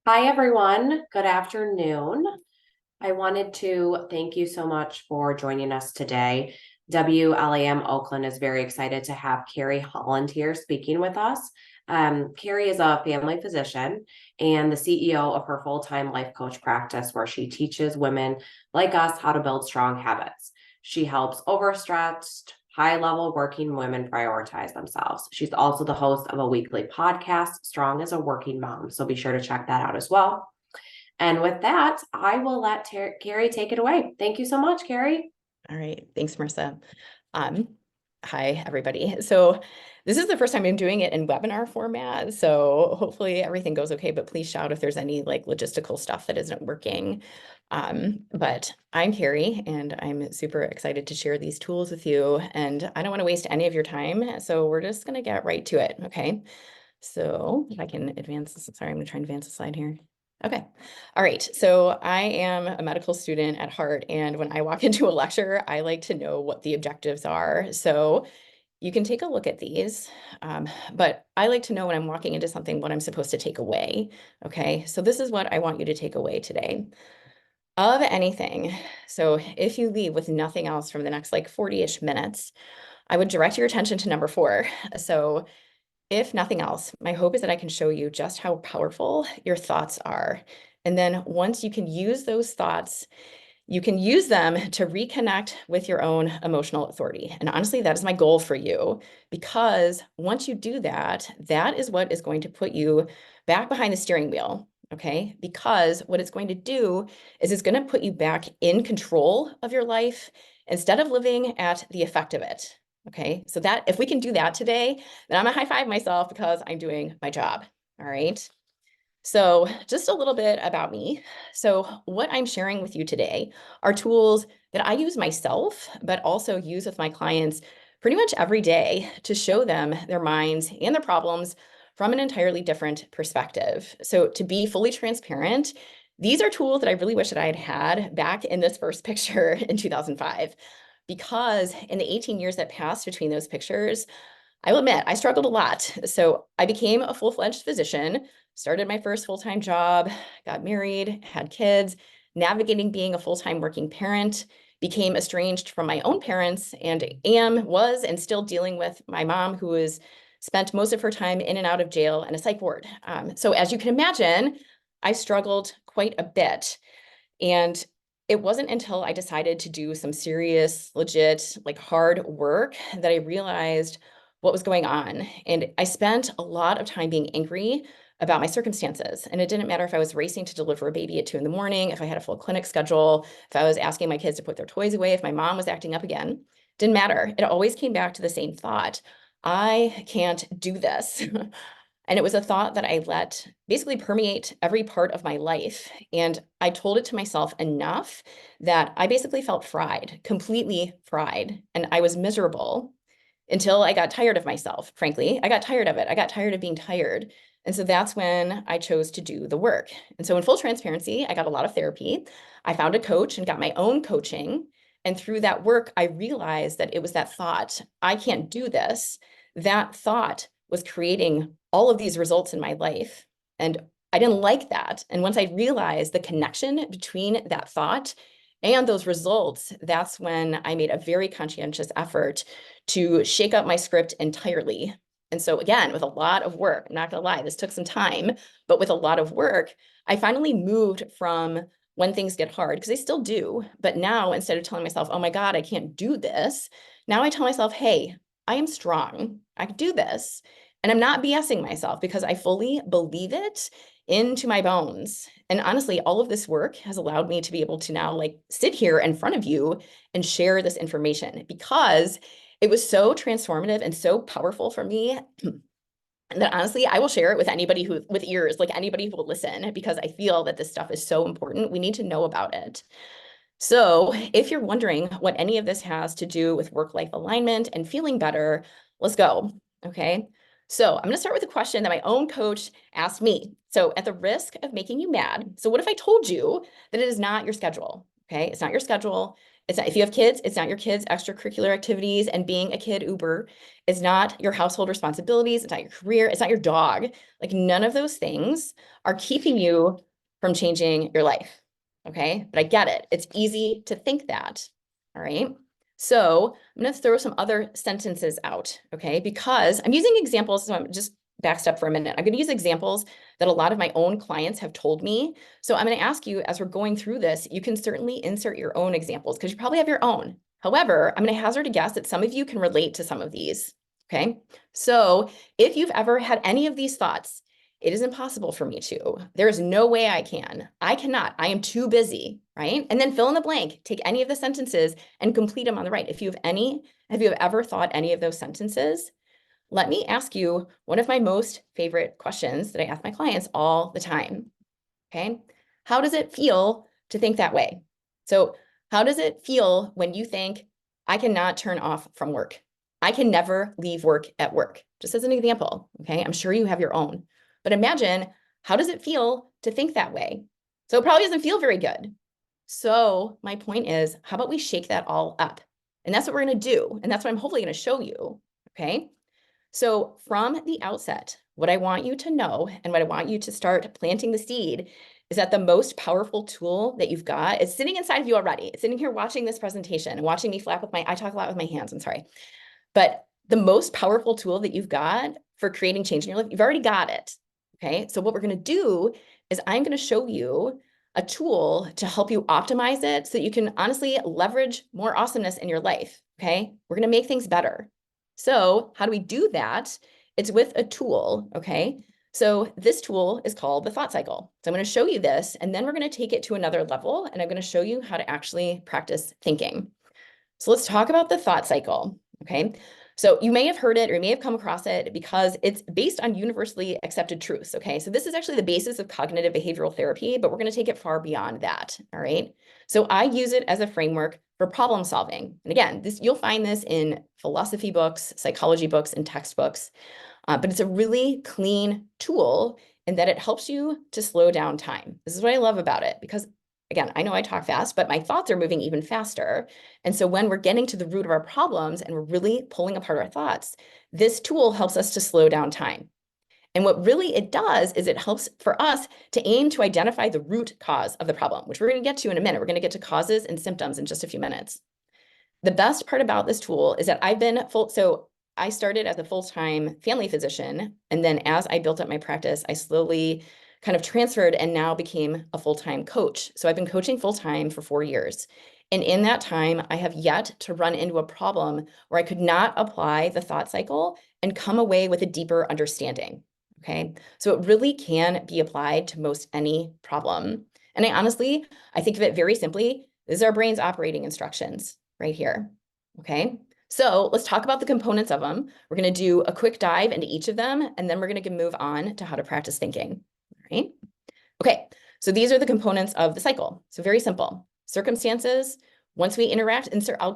Hi, everyone. Good afternoon. I wanted to thank you so much for joining us today. WLAM Oakland is very excited to have Carrie Holland here speaking with us. Carrie is a family physician and the CEO of her full-time life coach practice, where she teaches women like us how to build strong habits. She helps overstressed, high-level working women prioritize themselves. She's also the host of a weekly podcast, Strong as a Working Mom. So be sure to check that out as well. And with that, I will let Carrie take it away. Thank you so much, Carrie. All right. Thanks, Marissa. Um, Hi, everybody. So this is the first time I'm doing it in webinar format. So hopefully everything goes okay, but please shout if there's any like logistical stuff that isn't working. But I'm Carrie and I'm super excited to share these tools with you. And I don't want to waste any of your time. So we're just going to get right to it. Okay. So if I can advance this, sorry, I'm going to try and advance the slide here. Okay. All right. So I am a medical student at heart. And when I walk into a lecture, I like to know what the objectives are. So you can take a look at these, but I like to know when I'm walking into something, what I'm supposed to take away. Okay. So this is what I want you to take away today of anything. So if you leave with nothing else from the next like 40-ish minutes, I would direct your attention to number 4. So if nothing else, my hope is that I can show you just how powerful your thoughts are. And then once you can use those thoughts, you can use them to reconnect with your own emotional authority. And honestly, that is my goal for you, because once you do that, that is what is going to put you back behind the steering wheel. Okay. Because what it's going to do is it's going to put you back in control of your life instead of living at the effect of it. Okay. So that if we can do that today, then I'm gonna high five myself because I'm doing my job. All right. So just a little bit about me. So what I'm sharing with you today are tools that I use myself, but also use with my clients pretty much every day to show them their minds and their problems from an entirely different perspective. So to be fully transparent, these are tools that I really wish that I had had back in this first picture in 2005, because in the 18 years that passed between those pictures, I will admit, I struggled a lot. So I became a full-fledged physician, started my first full-time job, got married, had kids, navigating being a full-time working parent, became estranged from my own parents, and was and still dealing with my mom, who was spent most of her time in and out of jail and a psych ward. So as you can imagine, I struggled quite a bit. And it wasn't until I decided to do some serious, legit, like hard work that I realized what was going on. And I spent a lot of time being angry about my circumstances. And it didn't matter if I was racing to deliver a baby at 2 a.m, if I had a full clinic schedule, if I was asking my kids to put their toys away, if my mom was acting up again, didn't matter. It always came back to the same thought: I can't do this. And it was a thought that I let basically permeate every part of my life. And I told it to myself enough that I basically felt fried, completely fried. And I was miserable until I got tired of myself, frankly. I got tired of it. I got tired of being tired. And so that's when I chose to do the work. And so in full transparency, I got a lot of therapy. I found a coach and got my own coaching. And through that work, I realized that it was that thought: I can't do this. That thought was creating all of these results in my life. And I didn't like that. And once I realized the connection between that thought and those results, that's when I made a very conscientious effort to shake up my script entirely. And so again, with a lot of work, I'm not gonna lie, this took some time, but with a lot of work, I finally moved from when things get hard, because they still do. But now, instead of telling myself, oh my God, I can't do this, now I tell myself, hey, I am strong. I can do this. And I'm not BSing myself, because I fully believe it into my bones. And honestly, all of this work has allowed me to be able to now like sit here in front of you and share this information, because it was so transformative and so powerful for me that honestly, I will share it with anybody who, with ears, like anybody who will listen, because I feel that this stuff is so important. We need to know about it. So if you're wondering what any of this has to do with work-life alignment and feeling better, let's go. Okay. So I'm going to start with a question that my own coach asked me. So at the risk of making you mad, so what if I told you that it is not your schedule? Okay. It's not your schedule. It's not, if you have kids, it's not your kids' extracurricular activities and being a kid Uber. It's not your household responsibilities. It's not your career. It's not your dog. Like none of those things are keeping you from changing your life. Okay. But I get it. It's easy to think that. All right. So I'm going to throw some other sentences out. Okay. Because I'm using examples. So I'm just backstep for a minute. I'm going to use examples that a lot of my own clients have told me. So I'm going to ask you as we're going through this, you can certainly insert your own examples because you probably have your own. However, I'm going to hazard a guess that some of you can relate to some of these. Okay. So if you've ever had any of these thoughts, it is impossible for me to. There is no way I can. I cannot. I am too busy, right? And then fill in the blank. Take any of the sentences and complete them on the right. If you have any, have you ever thought any of those sentences? Let me ask you one of my most favorite questions that I ask my clients all the time. Okay. How does it feel to think that way? So how does it feel when you think, I cannot turn off from work? I can never leave work at work, just as an example. Okay. I'm sure you have your own, but imagine, how does it feel to think that way? So it probably doesn't feel very good. So my point is, how about we shake that all up? And that's what we're going to do. And that's what I'm hopefully going to show you. Okay. So from the outset, what I want you to know and what I want you to start planting the seed is that the most powerful tool that you've got is sitting inside of you already. It's sitting here watching this presentation and watching me flap with I talk a lot with my hands, I'm sorry. But the most powerful tool that you've got for creating change in your life, you've already got it. Okay. So what we're going to do is I'm going to show you a tool to help you optimize it so that you can honestly leverage more awesomeness in your life. Okay. We're going to make things better. So how do we do that? It's with a tool. Okay. So this tool is called the thought cycle. So I'm going to show you this, and then we're going to take it to another level, and I'm going to show you how to actually practice thinking. So let's talk about the thought cycle. Okay. So you may have heard it or you may have come across it because it's based on universally accepted truths. Okay. So this is actually the basis of cognitive behavioral therapy, but we're going to take it far beyond that. All right. So I use it as a framework for problem solving. And again, you'll find this in philosophy books, psychology books, and textbooks. But it's a really clean tool in that it helps you to slow down time. This is what I love about it because, again, I know I talk fast, but my thoughts are moving even faster. And so when we're getting to the root of our problems and we're really pulling apart our thoughts, this tool helps us to slow down time. And what really it does is it helps for us to aim to identify the root cause of the problem, which we're going to get to in a minute. We're going to get to causes and symptoms in just a few minutes. The best part about this tool is that I started as a full-time family physician. And then as I built up my practice, I slowly kind of transferred and now became a full-time coach. So I've been coaching full-time for 4 years. And in that time, I have yet to run into a problem where I could not apply the thought cycle and come away with a deeper understanding. Okay. So it really can be applied to most any problem. And I think of it very simply. This is our brain's operating instructions right here. Okay. So let's talk about the components of them. We're going to do a quick dive into each of them, and then we're going to move on to how to practice thinking. All right. Okay. So these are the components of the cycle. So very simple. Circumstances. Once we interact,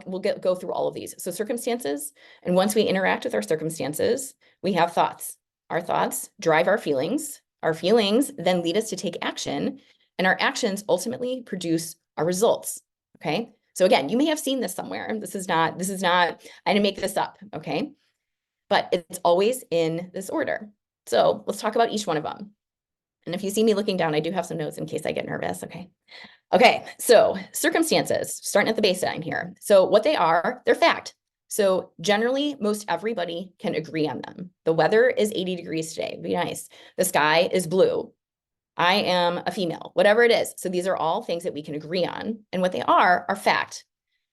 we'll go through all of these. So circumstances, and once we interact with our circumstances, we have thoughts. Our thoughts drive our feelings. Our feelings then lead us to take action, and our actions ultimately produce our results. Okay. So again, you may have seen this somewhere. This is not, I didn't make this up. Okay. But it's always in this order. So let's talk about each one of them. And if you see me looking down, I do have some notes in case I get nervous. Okay. Okay. So circumstances, starting at the baseline here. So what they are, they're fact. So generally, most everybody can agree on them. The weather is 80 degrees today. It'd be nice. The sky is blue. I am a female, whatever it is. So these are all things that we can agree on. And what they are fact.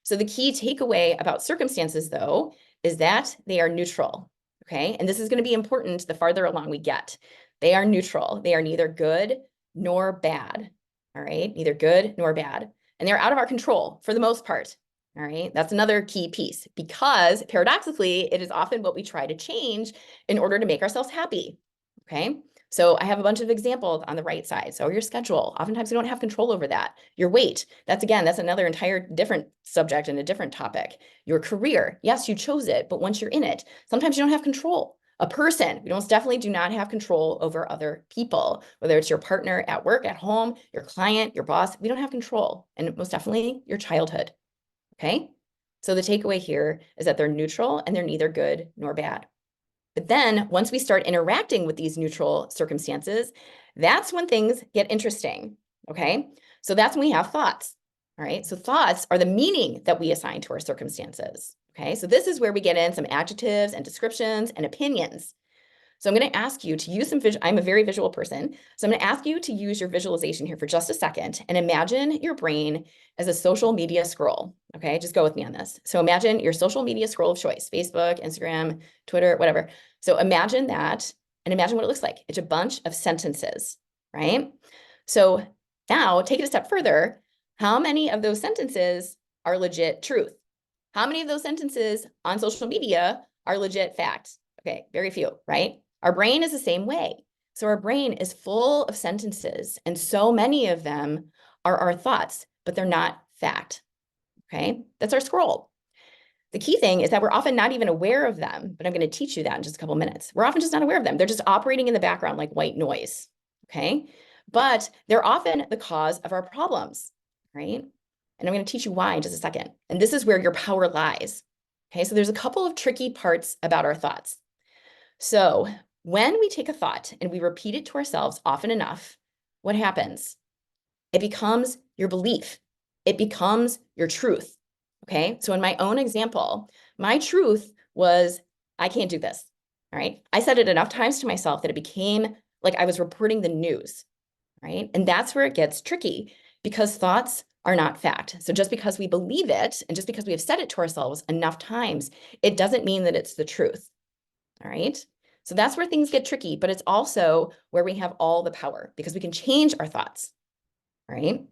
So the key takeaway about circumstances, though, is that they are neutral. Okay. And this is going to be important the farther along we get. They are neutral. They are neither good nor bad. All right. Neither good nor bad. And they're out of our control for the most part. All right. That's another key piece because paradoxically, it is often what we try to change in order to make ourselves happy. Okay. So I have a bunch of examples on the right side. So your schedule, oftentimes you don't have control over that. Your weight, that's another entire different subject and a different topic. Your career, yes, you chose it, but once you're in it, sometimes you don't have control. A person, we most definitely do not have control over other people, whether it's your partner at work, at home, your client, your boss, we don't have control. And most definitely your childhood. Okay. So the takeaway here is that they're neutral and they're neither good nor bad. But then once we start interacting with these neutral circumstances, that's when things get interesting. Okay. So that's when we have thoughts. All right. So thoughts are the meaning that we assign to our circumstances. Okay. So this is where we get in some adjectives and descriptions and opinions. So I'm going to ask you to use some I'm a very visual person. So I'm going to ask you to use your visualization here for just a second and imagine your brain as a social media scroll. Okay, just go with me on this. So imagine your social media scroll of choice, Facebook, Instagram, Twitter, whatever. So imagine that and imagine what it looks like. It's a bunch of sentences, right? So now take it a step further. How many of those sentences are legit truth? How many of those sentences on social media are legit facts? Okay, very few, right? Our brain is the same way. So our brain is full of sentences, and so many of them are our thoughts, but they're not fact. Okay, that's our scroll. The key thing is that we're often not even aware of them, but I'm going to teach you that in just a couple minutes. We're often just not aware of them. They're just operating in the background like white noise. Okay, but they're often the cause of our problems, right? And I'm going to teach you why in just a second. And this is where your power lies. Okay, so there's a couple of tricky parts about our thoughts. So when we take a thought and we repeat it to ourselves often enough, what happens? It becomes your belief. It becomes your truth. Okay. So in my own example, my truth was, I can't do this. All right. I said it enough times to myself that it became like I was reporting the news. Right. And that's where it gets tricky because thoughts are not fact. So just because we believe it and just because we have said it to ourselves enough times, it doesn't mean that it's the truth. All right. So that's where things get tricky, but it's also where we have all the power because we can change our thoughts. All right.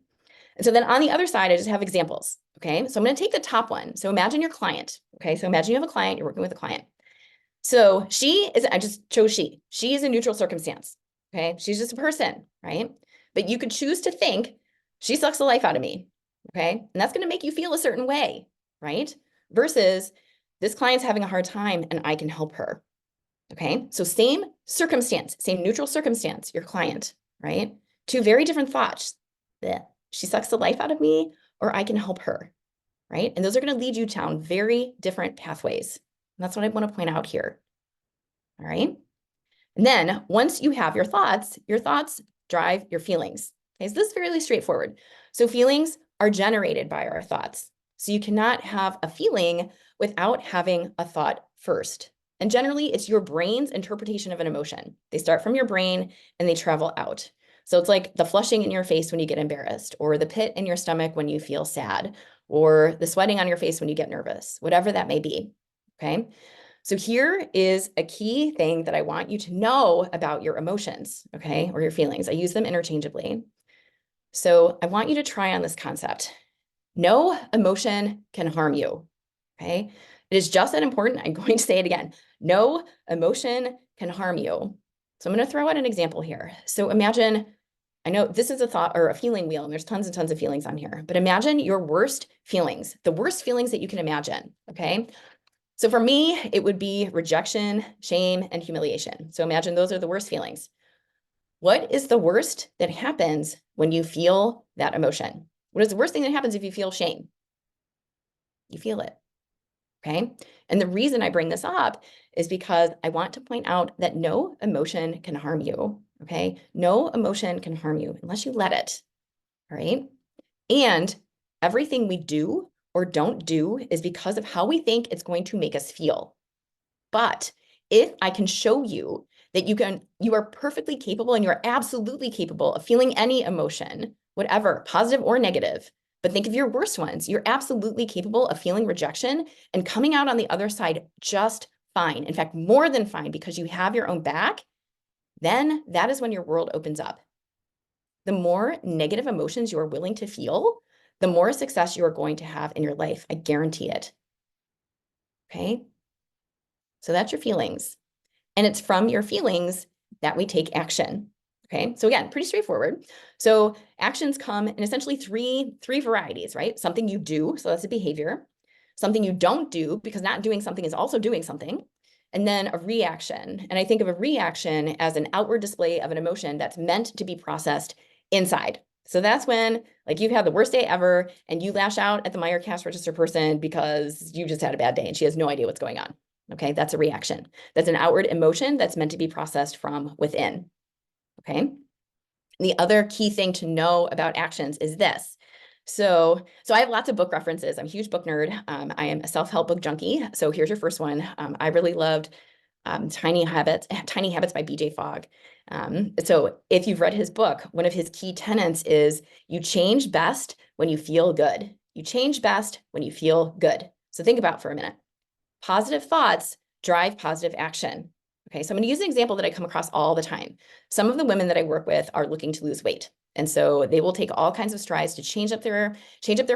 And so then on the other side, I just have examples. Okay. So I'm going to take the top one. So imagine your client. Okay. So imagine you have a client, you're working with a client. So I just chose she is a neutral circumstance. Okay. She's just a person. Right. But you could choose to think she sucks the life out of me. Okay. And that's going to make you feel a certain way. Right. Versus this client's having a hard time and I can help her. Okay, so same circumstance, same neutral circumstance, your client, right? Two very different thoughts. She sucks the life out of me, or I can help her, right? And those are going to lead you down very different pathways. And that's what I want to point out here. All right. And then once you have your thoughts drive your feelings. Okay, so this is fairly straightforward. So feelings are generated by our thoughts. So you cannot have a feeling without having a thought first. And generally, it's your brain's interpretation of an emotion. They start from your brain and they travel out. So it's like the flushing in your face when you get embarrassed, or the pit in your stomach when you feel sad, or the sweating on your face when you get nervous, whatever that may be. Okay. So here is a key thing that I want you to know about your emotions, okay, or your feelings. I use them interchangeably. So I want you to try on this concept. No emotion can harm you, okay? It is just that important. I'm going to say it again. No emotion can harm you. So I'm going to throw out an example here. So imagine, I know this is a thought or a feeling wheel, and there's tons and tons of feelings on here, but imagine your worst feelings, the worst feelings that you can imagine, okay? So for me, it would be rejection, shame, and humiliation. So imagine those are the worst feelings. What is the worst that happens when you feel that emotion? What is the worst thing that happens if you feel shame? You feel it. Okay. And the reason I bring this up is because I want to point out that no emotion can harm you. Okay. No emotion can harm you unless you let it. All right. And everything we do or don't do is because of how we think it's going to make us feel. But if I can show you that you are perfectly capable and you're absolutely capable of feeling any emotion, whatever, positive or negative, but think of your worst ones. You're absolutely capable of feeling rejection and coming out on the other side just fine. In fact, more than fine because you have your own back. Then that is when your world opens up. The more negative emotions you are willing to feel, the more success you are going to have in your life. I guarantee it. Okay. So that's your feelings. And it's from your feelings that we take action. Okay. So again, pretty straightforward. So actions come in essentially three varieties, right? Something you do. So that's a behavior. Something you don't do, because not doing something is also doing something. And then a reaction. And I think of a reaction as an outward display of an emotion that's meant to be processed inside. So that's when like you've had the worst day ever and you lash out at the Meyer cash register person because you just had a bad day and she has no idea what's going on. Okay, that's a reaction. That's an outward emotion that's meant to be processed from within. Okay. The other key thing to know about actions is this. So I have lots of book references. I'm a huge book nerd. I am a self-help book junkie. So here's your first one. I really loved Tiny Habits by BJ Fogg. So if you've read his book, one of his key tenets is you change best when you feel good. You change best when you feel good. So think about it for a minute. Positive thoughts drive positive action. Okay, so I'm going to use an example that I come across all the time. Some of the women that I work with are looking to lose weight. And so they will take all kinds of strides to change up their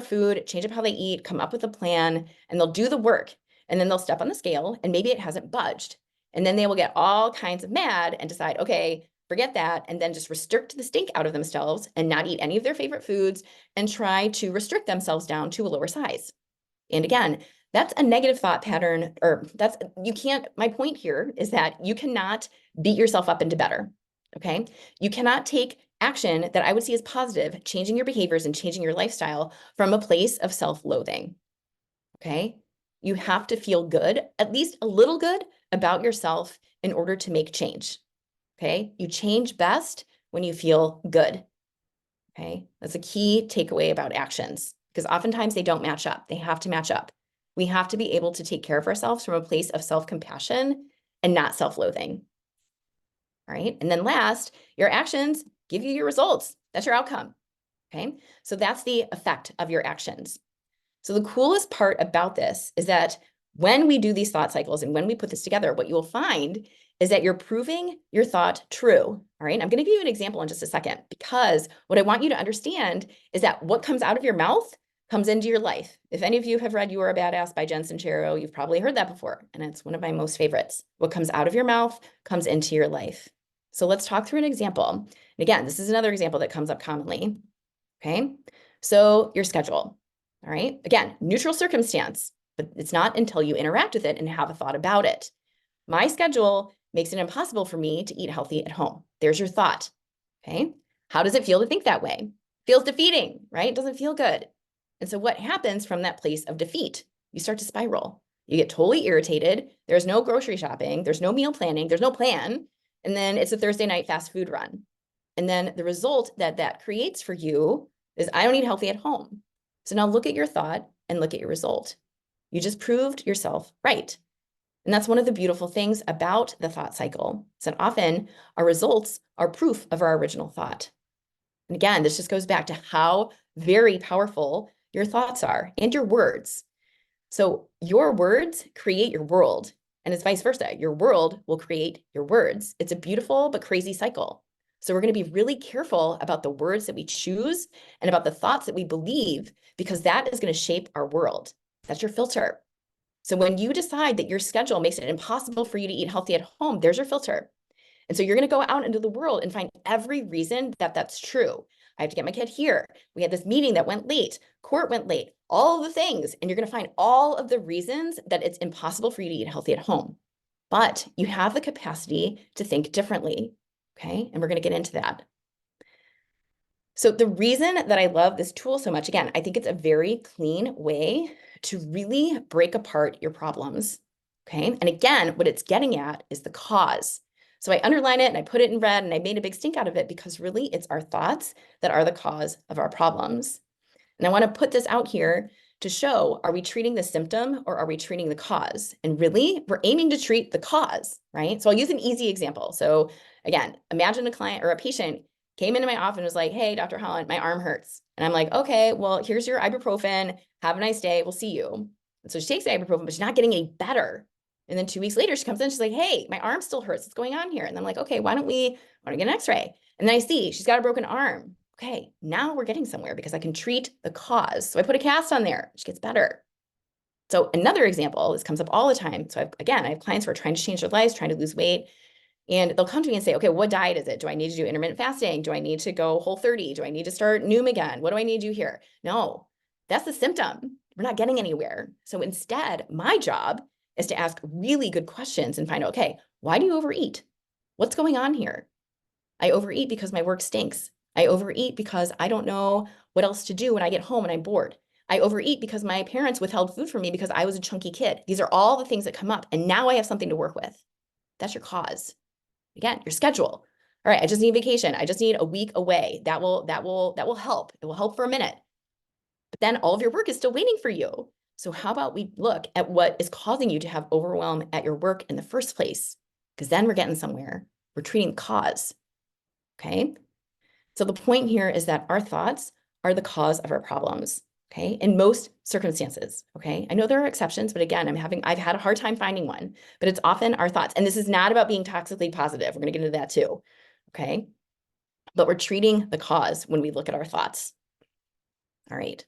food, change up how they eat, come up with a plan, and they'll do the work. And then they'll step on the scale and maybe it hasn't budged. And then they will get all kinds of mad and decide, okay, forget that, and then just restrict the stink out of themselves and not eat any of their favorite foods and try to restrict themselves down to a lower size. And again, that's a negative thought pattern, or my point here is that you cannot beat yourself up into better, okay? You cannot take action that I would see as positive, changing your behaviors and changing your lifestyle from a place of self-loathing, okay? You have to feel good, at least a little good about yourself in order to make change, okay? You change best when you feel good, okay? That's a key takeaway about actions because oftentimes they don't match up. They have to match up. We have to be able to take care of ourselves from a place of self-compassion and not self-loathing. All right. And then last, your actions give you your results. That's your outcome. Okay. So that's the effect of your actions. So the coolest part about this is that when we do these thought cycles and when we put this together, what you will find is that you're proving your thought true. All right. I'm going to give you an example in just a second, because what I want you to understand is that what comes out of your mouth comes into your life. If any of you have read You Are a Badass by Jen Sincero, you've probably heard that before. And it's one of my most favorites. What comes out of your mouth comes into your life. So let's talk through an example. And again, this is another example that comes up commonly. Okay. So your schedule. All right. Again, neutral circumstance, but it's not until you interact with it and have a thought about it. My schedule makes it impossible for me to eat healthy at home. There's your thought. Okay. How does it feel to think that way? Feels defeating, right? It doesn't feel good. And so what happens from that place of defeat? You start to spiral. You get totally irritated. There's no grocery shopping. There's no meal planning. There's no plan. And then it's a Thursday night fast food run. And then the result that that creates for you is I don't eat healthy at home. So now look at your thought and look at your result. You just proved yourself right. And that's one of the beautiful things about the thought cycle, is that often our results are proof of our original thought. And again, this just goes back to how very powerful your thoughts are and your words. So your words create your world, and it's vice versa. Your world will create your words. It's a beautiful but crazy cycle. So we're going to be really careful about the words that we choose and about the thoughts that we believe, because that is going to shape our world. That's your filter. So when you decide that your schedule makes it impossible for you to eat healthy at home, there's your filter. And so you're going to go out into the world and find every reason that that's true. I have to get my kid here. We had this meeting that went late. Court went late. All the things. And you're going to find all of the reasons that it's impossible for you to eat healthy at home. But you have the capacity to think differently. Okay. And we're going to get into that. So the reason that I love this tool so much, again, I think it's a very clean way to really break apart your problems. Okay. And again, what it's getting at is the cause. So I underline it and I put it in red and I made a big stink out of it, because really it's our thoughts that are the cause of our problems. And I want to put this out here to show, are we treating the symptom or are we treating the cause? And really, we're aiming to treat the cause, right? So I'll use an easy example. So again, imagine a client or a patient came into my office and was like, hey, Dr. Holland, my arm hurts. And I'm like, okay, well, here's your ibuprofen. Have a nice day. We'll see you. And so she takes the ibuprofen, but she's not getting any better. And then 2 weeks later, she comes in, she's like, hey, my arm still hurts. What's going on here? And I'm like, okay, why don't we get an x-ray? And then I see she's got a broken arm. Okay, now we're getting somewhere because I can treat the cause. So I put a cast on there, she gets better. So another example, this comes up all the time. So I have clients who are trying to change their lives, trying to lose weight. And they'll come to me and say, okay, what diet is it? Do I need to do intermittent fasting? Do I need to go Whole30? Do I need to start Noom again? What do I need to do here? No, that's the symptom. We're not getting anywhere. So instead, my job is to ask really good questions and find out, okay, why do you overeat? What's going on here? I overeat because my work stinks. I overeat because I don't know what else to do when I get home and I'm bored. I overeat because my parents withheld food from me because I was a chunky kid. These are all the things that come up. And now I have something to work with. That's your cause. Again, your schedule. All right, I just need vacation. I just need a week away. That will help. It will help for a minute. But then all of your work is still waiting for you. So how about we look at what is causing you to have overwhelm at your work in the first place? Because then we're getting somewhere. We're treating the cause. Okay. So the point here is that our thoughts are the cause of our problems. Okay. In most circumstances. Okay. I know there are exceptions, but again, I've had a hard time finding one, but it's often our thoughts. And this is not about being toxically positive. We're going to get into that too. Okay. But we're treating the cause when we look at our thoughts. All right.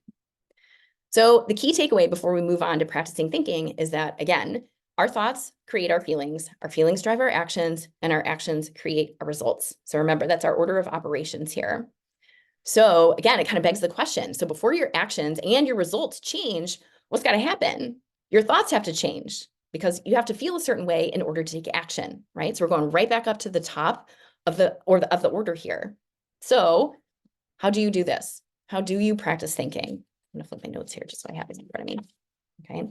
So the key takeaway before we move on to practicing thinking is that, again, our thoughts create our feelings drive our actions, and our actions create our results. So remember, that's our order of operations here. So again, it kind of begs the question. So before your actions and your results change, what's got to happen? Your thoughts have to change because you have to feel a certain way in order to take action, right? So we're going right back up to the top of the order here. So how do you do this? How do you practice thinking? I'm gonna flip my notes here just so I have it in front of me. Okay.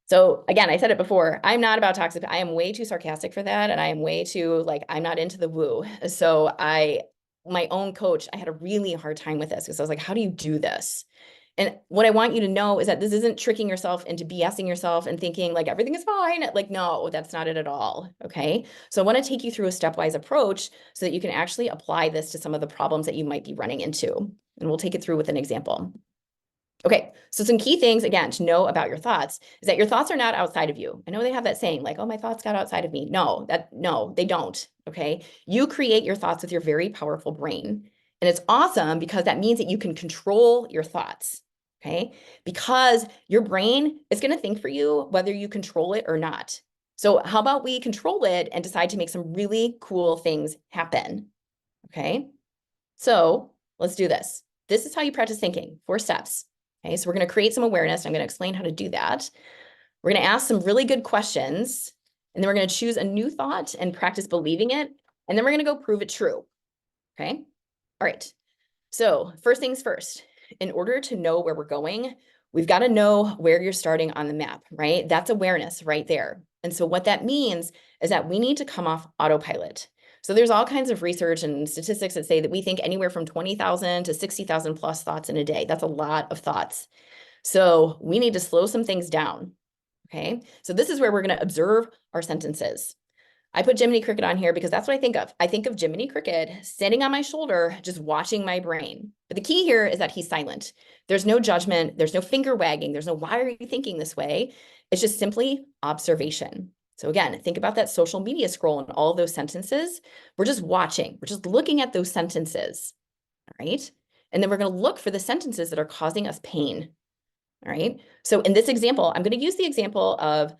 So again, I said it before, I'm not about toxic. I am way too sarcastic for that. And I am way too, like, I'm not into the woo. So my own coach, I had a really hard time with this because I was like, how do you do this? And what I want you to know is that this isn't tricking yourself into BSing yourself and thinking like everything is fine. Like, no, that's not it at all. Okay. So I want to take you through a stepwise approach so that you can actually apply this to some of the problems that you might be running into. And we'll take it through with an example. Okay, so some key things, again, to know about your thoughts is that your thoughts are not outside of you. I know they have that saying like, oh, my thoughts got outside of me. No, they don't, okay? You create your thoughts with your very powerful brain. And it's awesome because that means that you can control your thoughts, okay? Because your brain is gonna think for you whether you control it or not. So how about we control it and decide to make some really cool things happen, okay? So let's do this. This is how you practice thinking, 4 steps. Okay, so we're going to create some awareness. I'm going to explain how to do that. We're going to ask some really good questions, and then we're going to choose a new thought and practice believing it. And then we're going to go prove it true. Okay. All right. So first things first, in order to know where we're going, we've got to know where you're starting on the map, right? That's awareness right there. And so what that means is that we need to come off autopilot. So there's all kinds of research and statistics that say that we think anywhere from 20,000 to 60,000 plus thoughts in a day. That's a lot of thoughts. So we need to slow some things down. Okay. So this is where we're going to observe our sentences. I put Jiminy Cricket on here because that's what I think of. I think of Jiminy Cricket sitting on my shoulder, just watching my brain. But the key here is that he's silent. There's no judgment. There's no finger wagging. There's no, why are you thinking this way? It's just simply observation. So again, think about that social media scroll and all of those sentences. We're just watching. We're just looking at those sentences. All right. And then we're going to look for the sentences that are causing us pain. All right. So in this example, I'm going to use the example of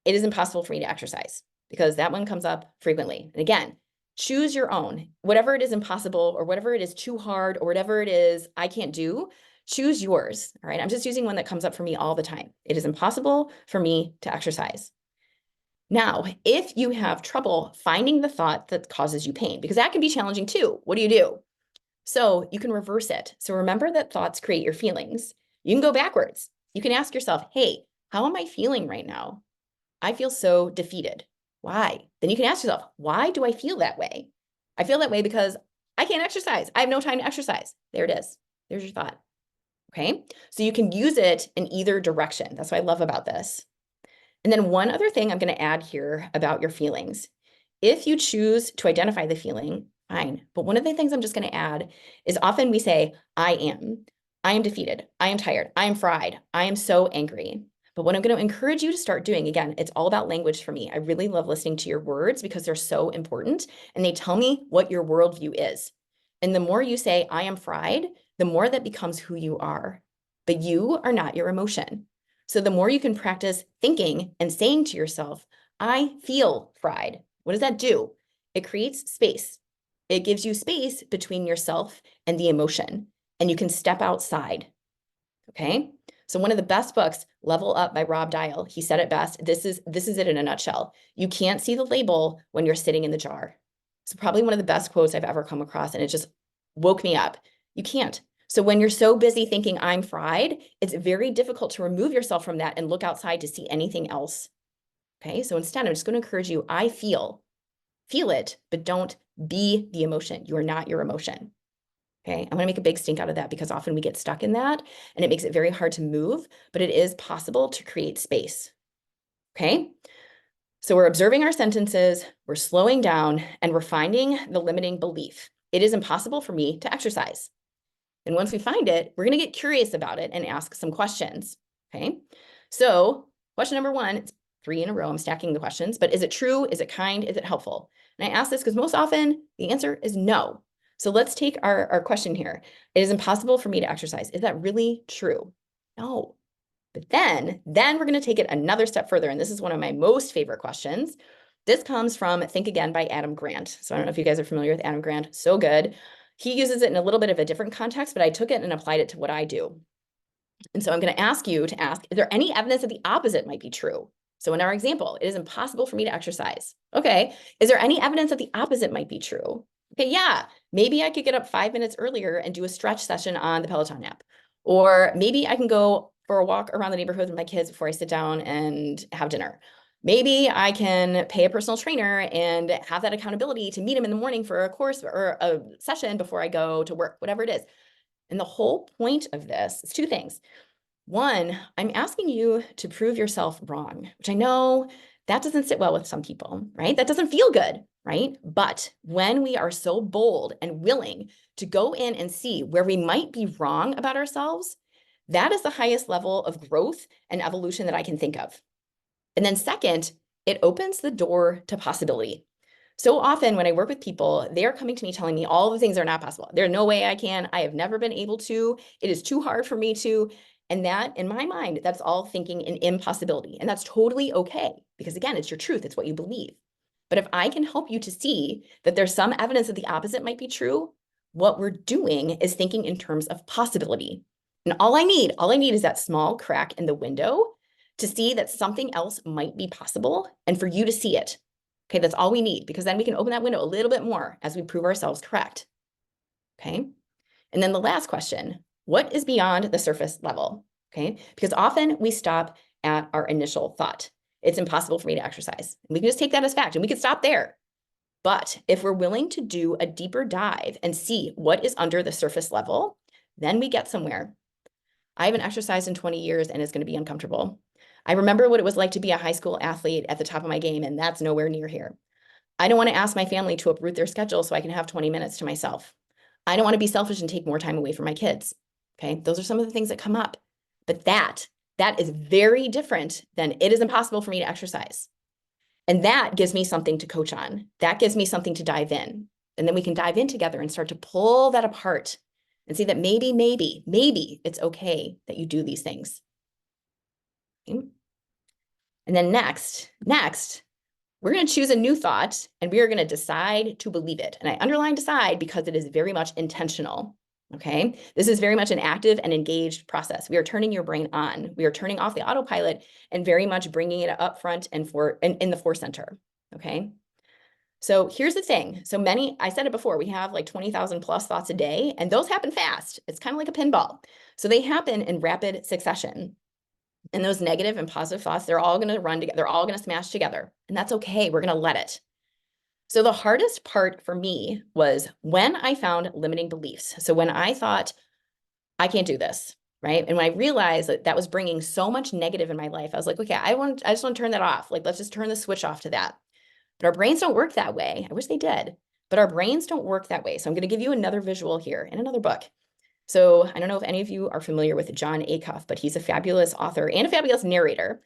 it is impossible for me to exercise because that one comes up frequently. And again, choose your own, whatever it is impossible or whatever it is too hard or whatever it is I can't do, choose yours. All right. I'm just using one that comes up for me all the time. It is impossible for me to exercise. Now, if you have trouble finding the thought that causes you pain, because that can be challenging too, what do? So you can reverse it. So remember that thoughts create your feelings. You can go backwards. You can ask yourself, hey, how am I feeling right now? I feel so defeated. Why? Then you can ask yourself, why do I feel that way? I feel that way because I can't exercise. I have no time to exercise. There it is. There's your thought. Okay. So you can use it in either direction. That's what I love about this. And then one other thing I'm going to add here about your feelings. If you choose to identify the feeling, fine. But one of the things I'm just going to add is often we say, I am defeated. I am tired. I am fried. I am so angry. But what I'm going to encourage you to start doing, again, it's all about language for me. I really love listening to your words because they're so important and they tell me what your worldview is. And the more you say, I am fried, the more that becomes who you are. But you are not your emotion. So the more you can practice thinking and saying to yourself, I feel fried. What does that do? It creates space. It gives you space between yourself and the emotion, and you can step outside. Okay. So one of the best books, Level Up by Rob Dial, he said it best. This is it in a nutshell. You can't see the label when you're sitting in the jar. It's probably one of the best quotes I've ever come across. And it just woke me up. You can't. So when you're so busy thinking I'm fried, it's very difficult to remove yourself from that and look outside to see anything else. Okay, so instead, I'm just going to encourage you, I feel it, but don't be the emotion. You are not your emotion. Okay, I'm going to make a big stink out of that because often we get stuck in that and it makes it very hard to move, but it is possible to create space. Okay, so we're observing our sentences, we're slowing down, and we're finding the limiting belief. It is impossible for me to exercise. And once we find it, we're going to get curious about it and ask some questions. Okay, so question number one, it's 3 in a row. I'm stacking the questions, but is it true? Is it kind? Is it helpful? And I ask this because most often the answer is no. So let's take our question here. It is impossible for me to exercise. Is that really true? No. But then we're going to take it another step further. And this is one of my most favorite questions. This comes from Think Again by Adam Grant. So I don't know if you guys are familiar with Adam Grant. So good. He uses it in a little bit of a different context, but I took it and applied it to what I do. And so I'm going to ask you to ask, is there any evidence that the opposite might be true? So in our example, it is impossible for me to exercise. Okay. Is there any evidence that the opposite might be true? Okay. Yeah. Maybe I could get up 5 minutes earlier and do a stretch session on the Peloton app. Or maybe I can go for a walk around the neighborhood with my kids before I sit down and have dinner. Maybe I can pay a personal trainer and have that accountability to meet him in the morning for a course or a session before I go to work, whatever it is. And the whole point of this is 2 things. One, I'm asking you to prove yourself wrong, which I know that doesn't sit well with some people, right? That doesn't feel good, right? But when we are so bold and willing to go in and see where we might be wrong about ourselves, that is the highest level of growth and evolution that I can think of. And then second, it opens the door to possibility. So often when I work with people, they're coming to me telling me all the things are not possible. There's no way I can. I have never been able to. It is too hard for me to. And that, in my mind, that's all thinking an impossibility. And that's totally okay. Because again, it's your truth. It's what you believe. But if I can help you to see that there's some evidence that the opposite might be true, what we're doing is thinking in terms of possibility. And all I need is that small crack in the window to see that something else might be possible and for you to see it. Okay, that's all we need, because then we can open that window a little bit more as we prove ourselves correct. Okay, and then the last question, what is beyond the surface level? Okay, because often we stop at our initial thought. It's impossible for me to exercise. We can just take that as fact and we can stop there. But if we're willing to do a deeper dive and see what is under the surface level, then we get somewhere. I haven't exercised in 20 years and it's going to be uncomfortable. I remember what it was like to be a high school athlete at the top of my game, and that's nowhere near here. I don't want to ask my family to uproot their schedule so I can have 20 minutes to myself. I don't want to be selfish and take more time away from my kids. Okay, those are some of the things that come up. But that is very different than it is impossible for me to exercise. And that gives me something to coach on. That gives me something to dive in. And then we can dive in together and start to pull that apart and see that maybe it's okay that you do these things. Okay. And then next, we're going to choose a new thought and we are going to decide to believe it. And I underline decide because it is very much intentional. Okay. This is very much an active and engaged process. We are turning your brain on. We are turning off the autopilot and very much bringing it up front and in the forecenter. Okay. So here's the thing. So I said it before, we have like 20,000 plus thoughts a day, and those happen fast. It's kind of like a pinball. So they happen in rapid succession. And those negative and positive thoughts, they're all going to run together. They're all going to smash together. And that's okay. We're going to let it. So the hardest part for me was when I found limiting beliefs. So when I thought, I can't do this, right? And when I realized that that was bringing so much negative in my life, I was like, okay, I just want to turn that off. Like, let's just turn the switch off to that. But our brains don't work that way. I wish they did, but our brains don't work that way. So I'm going to give you another visual here in another book. So I don't know if any of you are familiar with John Acuff, but he's a fabulous author and a fabulous narrator.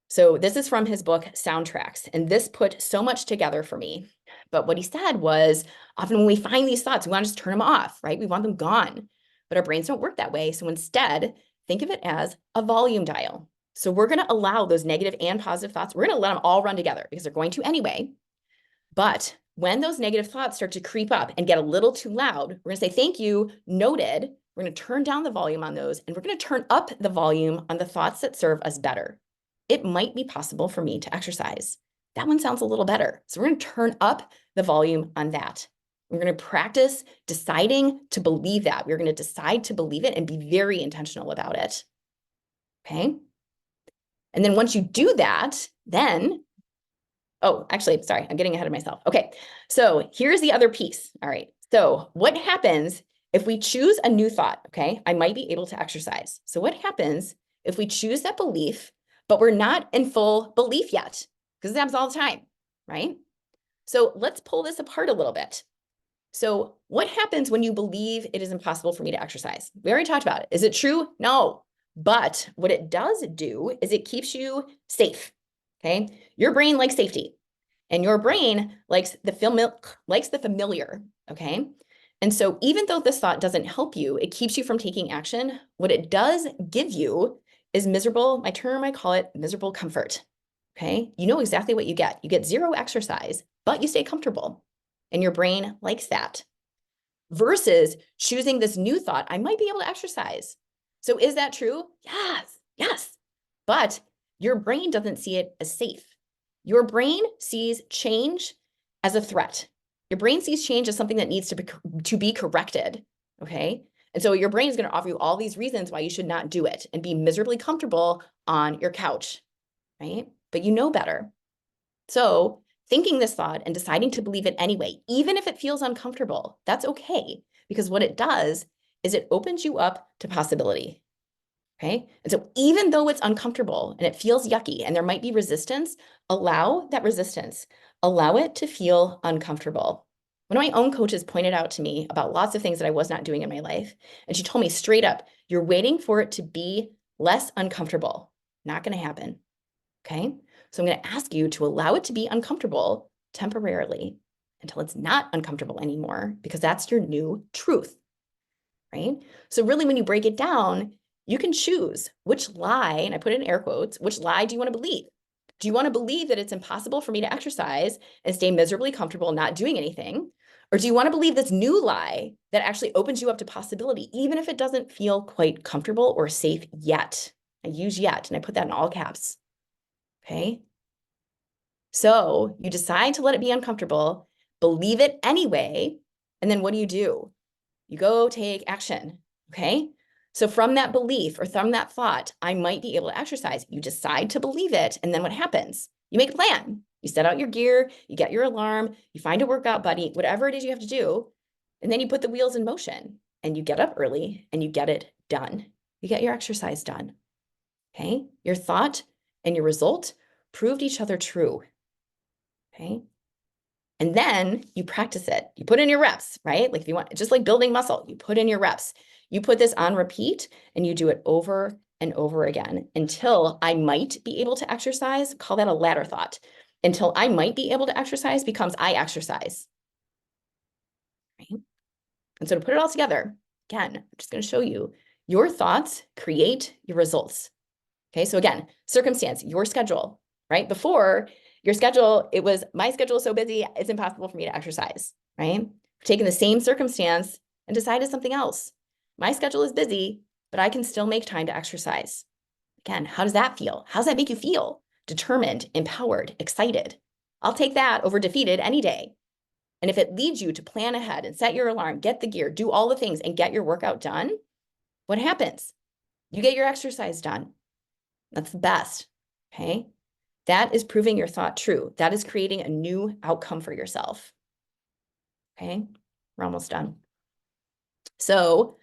So this is from his book, Soundtracks, and this put so much together for me. But what he said was, often when we find these thoughts, we want to just turn them off, right? We want them gone, but our brains don't work that way. So instead, think of it as a volume dial. So we're going to allow those negative and positive thoughts, we're going to let them all run together because they're going to anyway. But when those negative thoughts start to creep up and get a little too loud, we're going to say, thank you, noted. We're going to turn down the volume on those, and we're going to turn up the volume on the thoughts that serve us better. It might be possible for me to exercise. That one sounds a little better. So we're going to turn up the volume on that. We're going to practice deciding to believe that. We're going to decide to believe it and be very intentional about it. Okay. And then once you do that, then, oh, actually, sorry, I'm getting ahead of myself. Okay. So here's the other piece. All right. So what happens if we choose a new thought? Okay. I might be able to exercise. So what happens if we choose that belief, but we're not in full belief yet? Because it happens all the time, right? So let's pull this apart a little bit. So what happens when you believe it is impossible for me to exercise? We already talked about it. Is it true? No. But what it does do is it keeps you safe. Okay. Your brain likes safety, and your brain likes the familiar. Okay. And so even though this thought doesn't help you, it keeps you from taking action. What it does give you is miserable. My term, I call it miserable comfort. Okay. You know exactly what you get. You get zero exercise, but you stay comfortable. And your brain likes that. Versus choosing this new thought, I might be able to exercise. So is that true? Yes, yes. But your brain doesn't see it as safe. Your brain sees change as a threat. Your brain sees change as something that needs to be corrected. Okay. And so your brain is going to offer you all these reasons why you should not do it and be miserably comfortable on your couch. Right. But you know better. So thinking this thought and deciding to believe it anyway, even if it feels uncomfortable, that's okay. Because what it does is it opens you up to possibility. Okay. And so even though it's uncomfortable and it feels yucky and there might be resistance, allow that resistance, allow it to feel uncomfortable. One of my own coaches pointed out to me about lots of things that I was not doing in my life. And she told me straight up, you're waiting for it to be less uncomfortable. Not going to happen. Okay. So I'm going to ask you to allow it to be uncomfortable temporarily until it's not uncomfortable anymore, because that's your new truth. Right. So really, when you break it down, you can choose which lie, and I put it in air quotes, which lie do you want to believe? Do you want to believe that it's impossible for me to exercise and stay miserably comfortable not doing anything? Or do you want to believe this new lie that actually opens you up to possibility, even if it doesn't feel quite comfortable or safe yet? I use yet, and I put that in all caps. Okay. So you decide to let it be uncomfortable, believe it anyway. And then what do? You go take action. Okay. So from that belief or from that thought, I might be able to exercise. You decide to believe it. And then what happens? You make a plan. You set out your gear, you get your alarm, you find a workout buddy, whatever it is you have to do. And then you put the wheels in motion and you get up early and you get it done. You get your exercise done. Okay. Your thought and your result proved each other true. Okay. And then you practice it. You put in your reps, right? Like if you want, just like building muscle, you put in your reps. You put this on repeat and you do it over and over again until I might be able to exercise. Call that a ladder thought. Until I might be able to exercise becomes I exercise. Right? And so to put it all together, again, I'm just going to show you your thoughts create your results. Okay. So again, circumstance, your schedule, right? Before, your schedule, it was my schedule is so busy, it's impossible for me to exercise, right? We've taken the same circumstance and decided something else. My schedule is busy, but I can still make time to exercise. Again, how does that feel? How does that make you feel? Determined, empowered, excited. I'll take that over defeated any day. And if it leads you to plan ahead and set your alarm, get the gear, do all the things and get your workout done, what happens? You get your exercise done. That's the best, okay? That is proving your thought true. That is creating a new outcome for yourself. Okay, we're almost done. So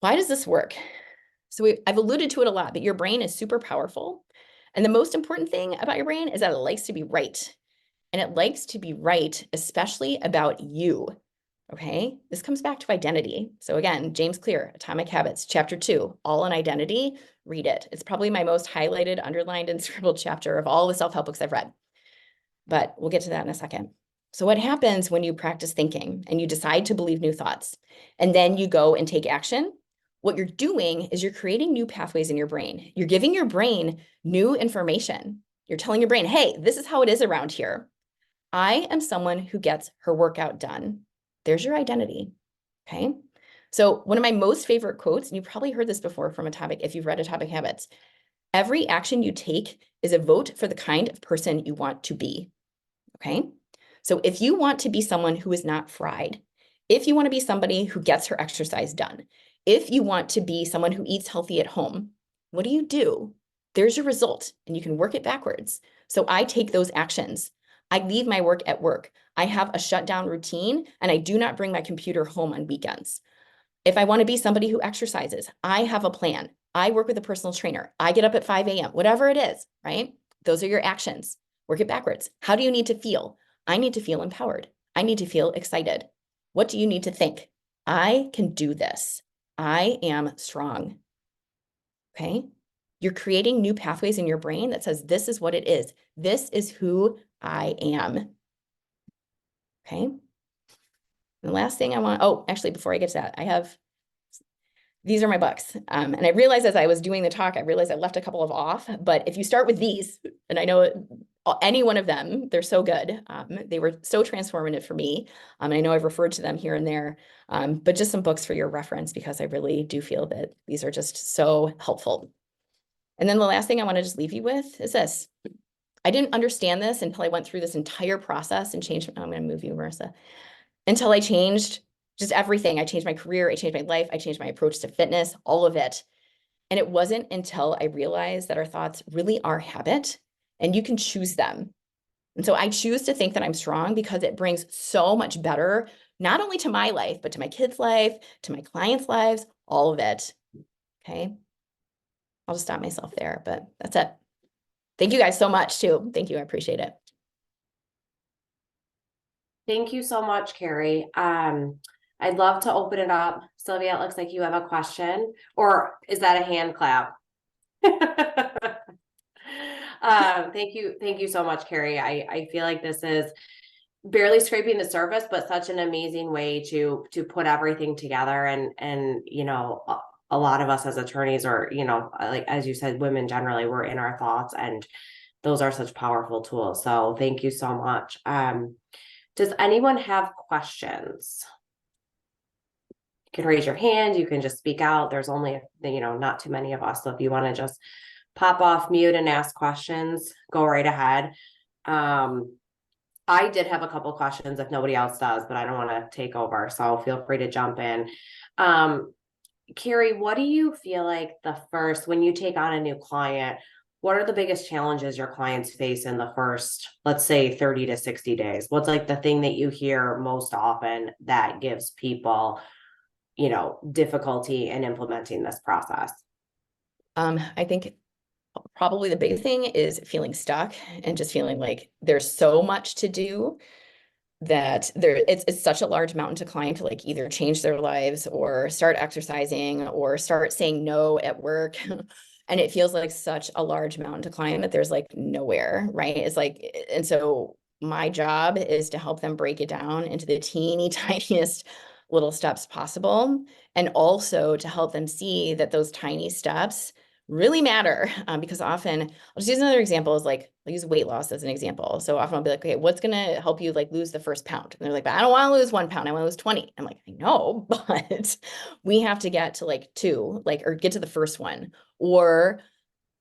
why does this work? So I've alluded to it a lot, but your brain is super powerful. And the most important thing about your brain is that it likes to be right. And it likes to be right, especially about you. Okay, this comes back to identity. So again, James Clear, Atomic Habits, chapter 2, all on identity. Read it. It's probably my most highlighted, underlined, and scribbled chapter of all the self-help books I've read. But we'll get to that in a second. So what happens when you practice thinking and you decide to believe new thoughts, and then you go and take action? What you're doing is you're creating new pathways in your brain. You're giving your brain new information. You're telling your brain, hey, this is how it is around here. I am someone who gets her workout done. There's your identity, okay? So one of my most favorite quotes, and you've probably heard this before from Atomic, if you've read Atomic Habits, every action you take is a vote for the kind of person you want to be, okay? So if you want to be someone who is not fried, if you want to be somebody who gets her exercise done, if you want to be someone who eats healthy at home, what do? There's your result, and you can work it backwards. So I take those actions. I leave my work at work. I have a shutdown routine, and I do not bring my computer home on weekends. If I want to be somebody who exercises, I have a plan. I work with a personal trainer. I get up at 5 a.m., whatever it is, right? Those are your actions. Work it backwards. How do you need to feel? I need to feel empowered. I need to feel excited. What do you need to think? I can do this. I am strong. Okay. You're creating new pathways in your brain that says, this is what it is. This is who I am. Okay. And the last thing I want, oh, actually, before I get to that, these are my books. And I realized as I was doing the talk, I realized I left a couple of off, but if you start with these, and I know any one of them, they're so good. They were so transformative for me. I know I've referred to them here and there, but just some books for your reference, because I really do feel that these are just so helpful. And then the last thing I want to just leave you with is this. I didn't understand this until I went through this entire process and changed. I'm going to move you, Marissa. Until I changed just everything. I changed my career. I changed my life. I changed my approach to fitness, all of it. And it wasn't until I realized that our thoughts really are habit and you can choose them. And so I choose to think that I'm strong because it brings so much better, not only to my life, but to my kids' life, to my clients' lives, all of it. Okay. I'll just stop myself there, but that's it. Thank you guys so much too. Thank you. I appreciate it. Thank you so much, Carrie. I'd love to open it up. Sylvia, it looks like you have a question, or is that a hand clap? Thank you so much, Carrie. I feel like this is barely scraping the surface, but such an amazing way to put everything together. And you know, a lot of us as attorneys, or you know, like as you said, women generally, we're in our thoughts, and those are such powerful tools. So thank you so much. Does anyone have questions? You can raise your hand. You can just speak out. There's only, you know, not too many of us. So if you want to just pop off mute and ask questions, go right ahead. I did have a couple questions if nobody else does, but I don't want to take over. So feel free to jump in. Carrie, what do you feel like when you take on a new client, what are the biggest challenges your clients face in the first, let's say 30 to 60 days? What's like the thing that you hear most often that gives people, you know, difficulty in implementing this process? I think probably the big thing is feeling stuck and just feeling like there's so much to do that it's such a large mountain to climb to like either change their lives or start exercising or start saying no at work. And it feels like such a large mountain to climb that there's like nowhere, right? It's like, and so my job is to help them break it down into the teeny tiniest little steps possible. And also to help them see that those tiny steps really matter, because often I'll just use another example is like, I'll use weight loss as an example. So often I'll be like, okay, what's going to help you like lose the first pound? And they're like, but I don't want to lose 1 pound. I want to lose 20. I'm like, I know, but we have to get to like 2, like, or get to the first one. Or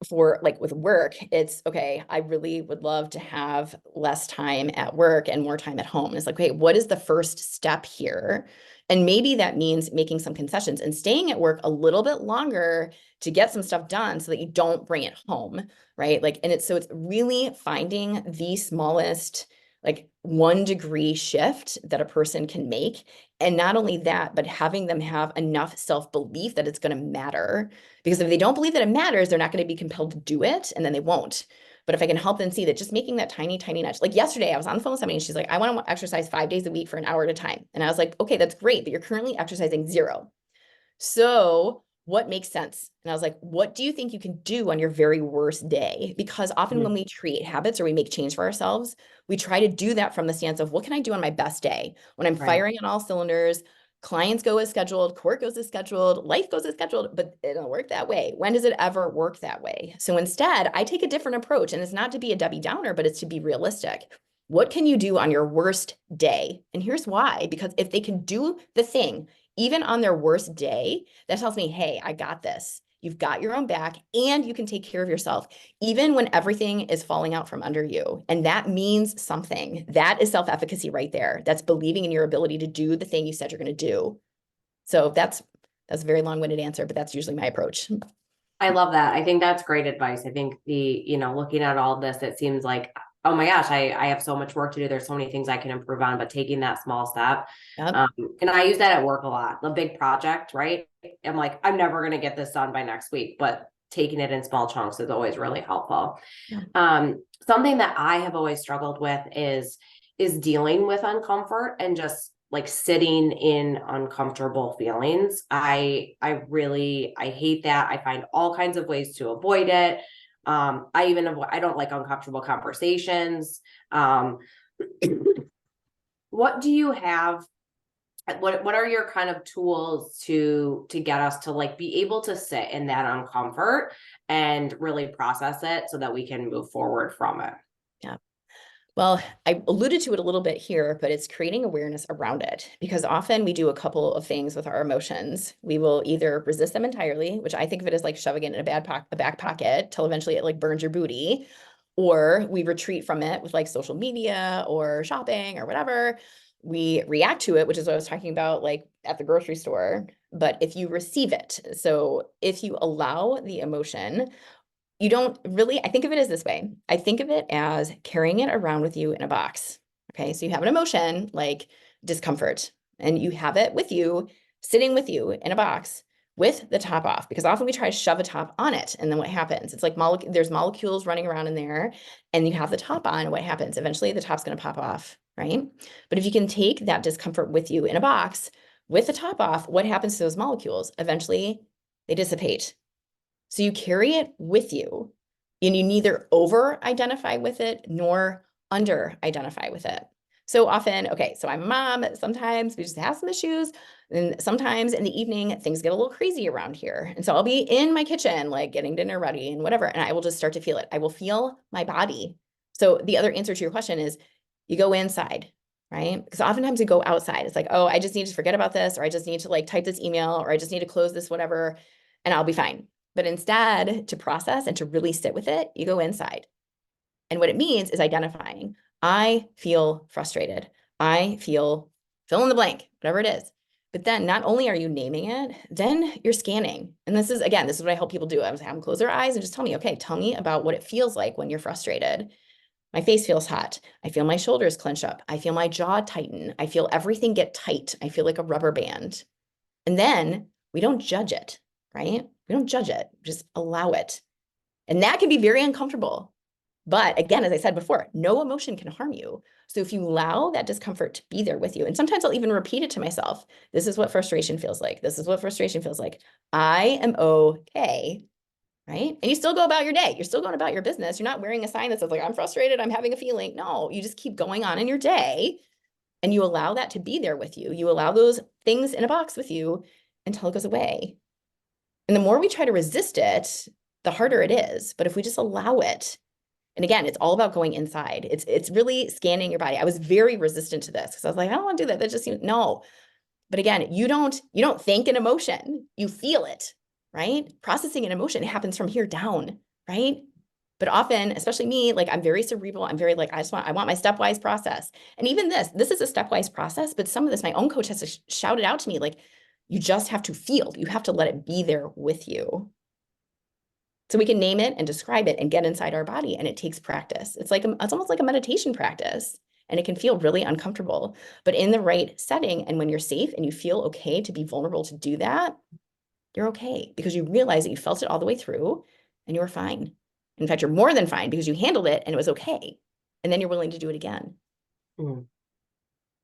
for like with work, it's okay, I really would love to have less time at work and more time at home. And it's like, okay, what is the first step here? And maybe that means making some concessions and staying at work a little bit longer to get some stuff done so that you don't bring it home, right? Like, and it's really finding the smallest, like 1 degree shift that a person can make. And not only that, but having them have enough self-belief that it's going to matter. Because if they don't believe that it matters, they're not going to be compelled to do it, and then they won't. But if I can help them see that just making that tiny, tiny nudge, like yesterday, I was on the phone with somebody and she's like, I want to exercise 5 days a week for an hour at a time. And I was like, okay, that's great, but you're currently exercising 0. So what makes sense? And I was like, what do you think you can do on your very worst day? Because often when we create habits or we make change for ourselves, we try to do that from the stance of what can I do on my best day when I'm firing on all cylinders, clients go as scheduled, court goes as scheduled, life goes as scheduled, but it don't work that way. When does it ever work that way? So instead, I take a different approach, and it's not to be a Debbie Downer, but it's to be realistic. What can you do on your worst day? And here's why, because if they can do the thing, even on their worst day, that tells me, hey, I got this. you've got your own back, and you can take care of yourself, even when everything is falling out from under you. And that means something. That is self-efficacy right there. That's believing in your ability to do the thing you said you're going to do. So that's a very long-winded answer, but that's usually my approach. I love that. I think that's great advice. I think looking at all this, it seems like, oh my gosh, I have so much work to do. There's so many things I can improve on, but taking that small step. Yep. And I use that at work a lot. The big project, right? I'm like, I'm never going to get this done by next week, but taking it in small chunks is always really helpful. Yeah. Something that I have always struggled with is dealing with uncomfort and just like sitting in uncomfortable feelings. I hate that. I find all kinds of ways to avoid it. I don't like uncomfortable conversations. What do you have? What are your kind of tools to get us to like be able to sit in that uncomfort and really process it so that we can move forward from it? Yeah. Well, I alluded to it a little bit here, but it's creating awareness around it, because often we do a couple of things with our emotions. We will either resist them entirely, which I think of it as like shoving it in a back pocket till eventually it like burns your booty, or we retreat from it with like social media or shopping or whatever. We react to it, which is what I was talking about, like at the grocery store. But if you receive it, so if you allow the emotion, you don't really, I think of it as this way. I think of it as carrying it around with you in a box. Okay. So you have an emotion like discomfort, and you have it with you, sitting with you in a box with the top off, because often we try to shove a top on it. And then what happens? It's like there's molecules running around in there, and you have the top on. And what happens? Eventually the top's going to pop off. Right. But if you can take that discomfort with you in a box with the top off, what happens to those molecules? Eventually they dissipate. So you carry it with you, and you neither over identify with it nor under identify with it. So often, okay, so I'm a mom, sometimes we just have some issues. And sometimes in the evening, things get a little crazy around here. And so I'll be in my kitchen, like getting dinner ready and whatever. And I will just start to feel it. I will feel my body. So the other answer to your question is you go inside, right? Because oftentimes we go outside. It's like, oh, I just need to forget about this, or I just need to like type this email, or I just need to close this, whatever, and I'll be fine. But instead, to process and to really sit with it, you go inside. And what it means is identifying. I feel frustrated. I feel fill in the blank, whatever it is. But then not only are you naming it, then you're scanning. And this is what I help people do. I was having them close their eyes and just tell me, okay, tell me about what it feels like when you're frustrated. My face feels hot. I feel my shoulders clench up. I feel my jaw tighten. I feel everything get tight. I feel like a rubber band. And then we don't judge it, right? We don't judge it, just allow it. And that can be very uncomfortable. But again, as I said before, no emotion can harm you. So if you allow that discomfort to be there with you, and sometimes I'll even repeat it to myself, this is what frustration feels like. This is what frustration feels like. I am okay, right? And you still go about your day. You're still going about your business. You're not wearing a sign that says like, I'm frustrated, I'm having a feeling. No, you just keep going on in your day, and you allow that to be there with you. You allow those things in a box with you until it goes away. And the more we try to resist it, the harder it is. But if we just allow it, and again, it's all about going inside. It's really scanning your body. I was very resistant to this because I was like, I don't want to do that. That just seems no. But again, you don't think an emotion, you feel it, right? Processing an emotion happens from here down, right? But often, especially me, like I'm very cerebral. I'm very like, I want my stepwise process. And even this is a stepwise process, but some of this, my own coach has to shout it out to me, like, you just have to feel, you have to let it be there with you. So we can name it and describe it and get inside our body. And it takes practice. It's almost like a meditation practice, and it can feel really uncomfortable, but in the right setting. And when you're safe and you feel okay to be vulnerable to do that, you're okay, because you realize that you felt it all the way through and you were fine. In fact, you're more than fine because you handled it and it was okay. And then you're willing to do it again. Mm.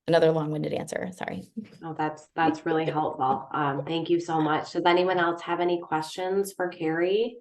Another long-winded answer. Sorry. Oh, that's really helpful. Thank you so much. Does anyone else have any questions for Carrie?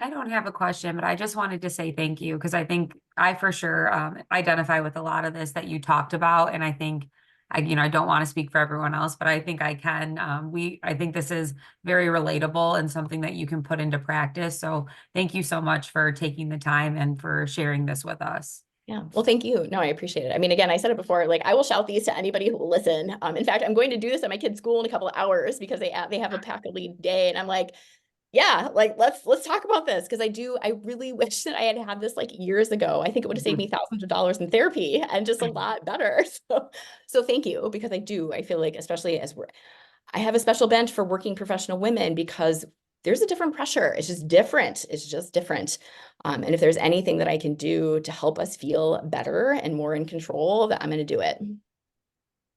I don't have a question, but I just wanted to say thank you, because I think I for sure identify with a lot of this that you talked about. And I think I don't want to speak for everyone else, but I think I can. I think this is very relatable and something that you can put into practice. So thank you so much for taking the time and for sharing this with us. Yeah. Well, thank you. No, I appreciate it. I mean, again, I said it before, like I will shout these to anybody who will listen. In fact, I'm going to do this at my kid's school in a couple of hours because they have a pack a lead day. And I'm like, yeah, like let's talk about this. Cause I really wish that I had this like years ago. I think it would have saved me thousands of dollars in therapy and just a lot better. So thank you, because I feel like, especially I have a special bench for working professional women because there's a different pressure. It's just different. It's just different. And if there's anything that I can do to help us feel better and more in control, that I'm going to do it.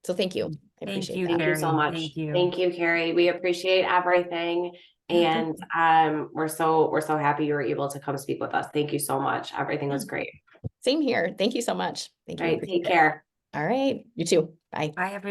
So thank you. I Thank appreciate you, that. Thank you so Carrie. much. Thank you. Thank you, Carrie. We appreciate everything. Yeah, thank And we're so happy you were able to come speak with us. Thank you so much. Everything was great. Same here. Thank you so much. Thank All you. right, take care. All right. You too. Bye. Bye, everyone.